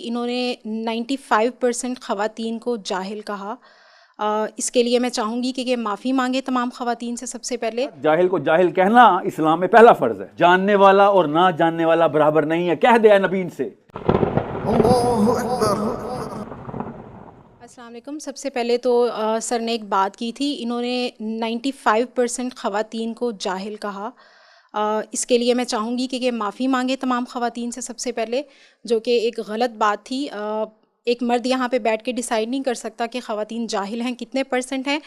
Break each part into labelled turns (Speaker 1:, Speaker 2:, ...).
Speaker 1: इन्होंने 95% ख़वातीन को जाहिल कहा। इसके लिए मैं चाहूँगी कि माफ़ी मांगे तमाम ख़वातीन से। सबसे पहले
Speaker 2: जाहिल को जाहिल कहना इस्लाम में पहला फ़र्ज़ है। जानने वाला और ना जानने वाला बराबर नहीं है, कह दिया नबी इनसे।
Speaker 1: अस्सलाम वालेकुम। सबसे पहले तो सर ने एक बात की थी, इन्होंने 95% ख़वातीन को जाहिल कहा। इसके लिए मैं चाहूँगी कि माफ़ी मांगे तमाम ख़वातीन से सबसे पहले, जो कि एक गलत बात थी। एक मर्द यहाँ पे बैठ के डिसाइड नहीं कर सकता कि ख़वातीन जाहिल हैं कितने % हैं।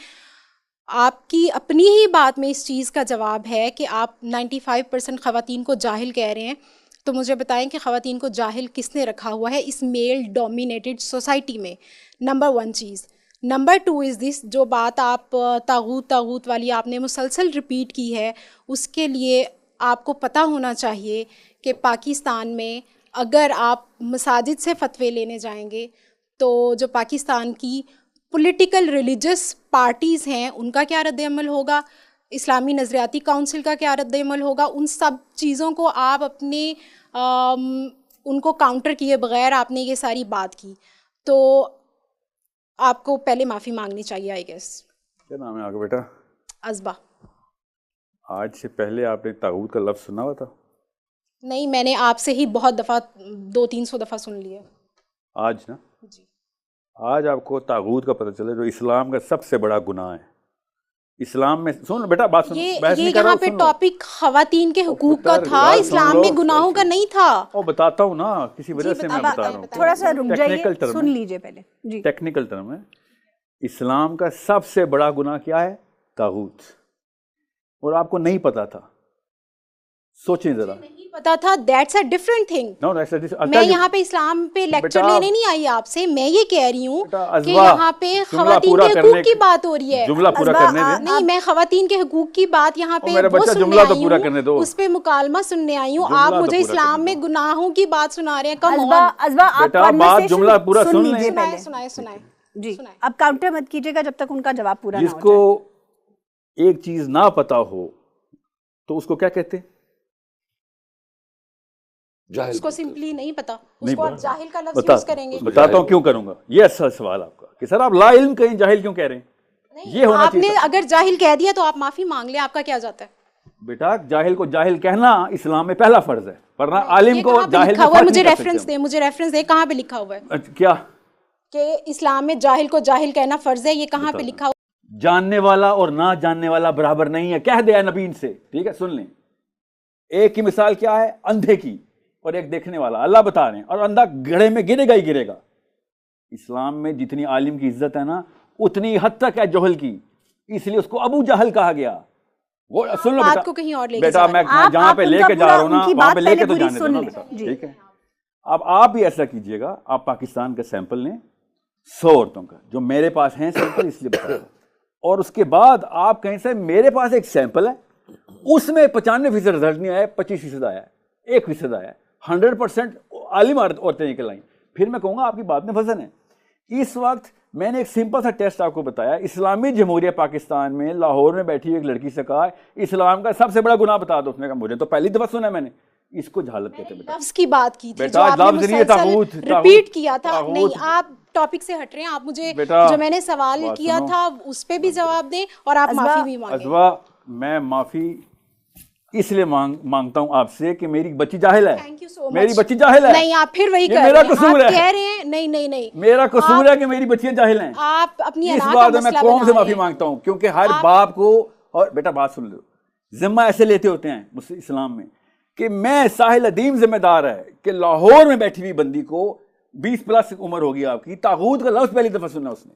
Speaker 1: आपकी अपनी ही बात में इस चीज़ का जवाब है कि आप 95% ख़वातीन को जाहिल कह रहे हैं। तो मुझे बताएं कि ख़वातीन को जाहिल किसने रखा हुआ है इस मेल डोमिनेटेड सोसाइटी में। Number 1 cheese. Number 2 is this, जो बात आप तागूत वाली आपने मुसलसल रिपीट की है, उसके लिए आपको पता होना चाहिए कि पाकिस्तान में अगर आप मसाजिद से फ़तवे लेने जाएंगे तो जो पाकिस्तान की पॉलिटिकल रिलीजियस पार्टीज़ हैं उनका क्या रद्द-ए-अमल होगा, इस्लामी नज़रियाती काउंसिल का क्या रद्द-ए-अमल होगा, उन सब चीज़ों को आप अपने उनको काउंटर किए बगैर आपने ये सारी बात की, तो आपको पहले माफ़ी मांगनी चाहिए आई गेस।
Speaker 2: क्या नाम है आपका बेटा?
Speaker 1: अज़बा।
Speaker 2: आज से पहले आपने तागूत का लफ्ज़ सुना हुआ था?
Speaker 1: नहीं, मैंने आपसे ही बहुत दफ़ा 200-300 दफ़ा सुन लिया।
Speaker 2: आज ना
Speaker 1: जी।
Speaker 2: आज आपको तागूत का पता चले, जो इस्लाम का सबसे बड़ा गुनाह है। इस्लाम में सुन बेटा, बात सुन।
Speaker 1: ये यहाँ पे टॉपिक ख़वातीन के हुकूक का था, इस्लाम में गुनाहों का नहीं था।
Speaker 2: और बताता हूँ ना, किसी वजह से मैं बता रहा हूँ।
Speaker 3: थोड़ा सा रुक जाइए, सुन लीजिए पहले जी।
Speaker 2: टेक्निकल टर्म है। इस्लाम का सबसे बड़ा गुनाह क्या है? तागूत। और आपको नहीं पता था, सोचें जरा।
Speaker 1: नहीं पता था, दैट्स अ डिफरेंट थिंग। मैं यहाँ पे इस्लाम पे लेक्चर लेने नहीं आई आपसे, मैं ये कह रही हूँ कि यहाँ पे ख़वातीन के हुकूक की बात हो रही है।
Speaker 2: जुमला पूरा करने दे।
Speaker 1: नहीं, मैं ख़वातीन के हुकूक की बात यहाँ पे वो
Speaker 2: जुमला तो पूरा करने दो,
Speaker 1: उस पे मुकालमा सुनने आई हूँ। आप मुझे इस्लाम में गुनाहों की बात सुना रहे हैं।
Speaker 2: बात जुमला पूरा सुन लीजिए
Speaker 1: पहले। सुनाए
Speaker 3: जी। अब काउंटर मत कीजिएगा जब तक उनका जवाब पूरा ना हो जाए।
Speaker 2: जिसको एक चीज ना पता हो तो उसको क्या कहते हैं?
Speaker 1: उसको सिंपली नहीं पता, उसको आप जाहिल का लफ्ज़ यूज़ करेंगे।
Speaker 2: बताता हूँ क्यों करूंगा। ये अच्छा सवाल आपका कि सर आप ला इल्म कहीं जाहिल क्यों कह रहे हैं? ये होना
Speaker 1: आपने अगर जाहिल कह दिया तो आप माफी मांग ले, आपका क्या जाता है?
Speaker 2: बेटा, जाहिल को जाहिल कहना इस्लाम में पहला फर्ज है, वरना आलिम को जाहिल में
Speaker 1: हुआ। मुझे रेफरेंस दे, कहाँ पे लिखा हुआ है?
Speaker 2: क्या
Speaker 1: कि इस्लाम में जाहिल को जाहिल कहना फर्ज है? ये कहाँ पे लिखा हुआ?
Speaker 2: जानने वाला और ना जानने वाला बराबर नहीं है, कह दिया नबी इनसे। ठीक है, सुन लें। एक की मिसाल क्या है? अंधे की और एक देखने वाला। अल्लाह बता रहे हैं, और अंधा गड्ढे में गिरेगा ही गिरेगा। इस्लाम में जितनी आलिम की इज्जत है ना, उतनी हद तक है जोहल की, इसलिए उसको अबू जहल कहा गया। वो सुन लो बेटा,
Speaker 1: को कहीं और लेके
Speaker 2: बेटा मैं जहां पे लेके जा रहा हूं ना, वहां पे लेके तो जाने दो ना बेटा। ठीक है, अब आप भी ऐसा कीजिएगा। आप पाकिस्तान का सैंपल लें, 100 औरतों का, जो मेरे पास हैं सैंपल, इसलिए बता रहा हूं। और उसके बाद आप कहीं से, मेरे पास एक सैंपल है, उसमें 95% रिजल्ट नहीं आया, 25% आया, 1% आया, 100% आलिम औरतें निकल आई। फिर मैं कहूँगा आपकी बात में वजन है। इस वक्त मैंने एक सिंपल सा टेस्ट आपको बताया। इस्लामी जमहूरिया पाकिस्तान में लाहौर में बैठी एक लड़की से कहा इस्लाम का सबसे बड़ा गुनाह बता दो। उसने कहा मुझे तो पहली दफा सुना मैंने। इसको जहालत कहते हैं।
Speaker 1: लफ्ज़ की बात की थी,
Speaker 2: बेटा, लफ्ज़ नहीं, तागूत
Speaker 1: रिपीट किया था। नहीं, आप टॉपिक से हट रहे हैं। आप मुझे जो मैंने सवाल किया था उस पे भी जवाब दें और आप माफी भी मांगें।
Speaker 2: अज़वा, मैं माफी इसलिए मांगता हूँ आपसे कि मेरी बच्ची जाहिल है।
Speaker 1: Thank you so much.
Speaker 2: मेरी बच्ची जाहिल है।
Speaker 1: नहीं, आप फिर वही कर
Speaker 2: मेरा कसूर है।
Speaker 1: कह रहे हैं। नहीं,
Speaker 2: मेरा कसूर है कि मेरी बच्चियां जाहिल हैं।
Speaker 1: आप अपनी
Speaker 2: इस बात में मैं कौम से माफी मांगता हूँ, क्योंकि हर बाप को, और बेटा बात सुन लो, जिम्मा ऐसे लेते होते हैं इस्लाम में कि मैं साहिल अदीम जिम्मेदार है कि लाहौर में बैठी हुई बंदी को 20+ उम्र होगी आपकी, तागूत का लफ्ज पहली दफा सुना उसने।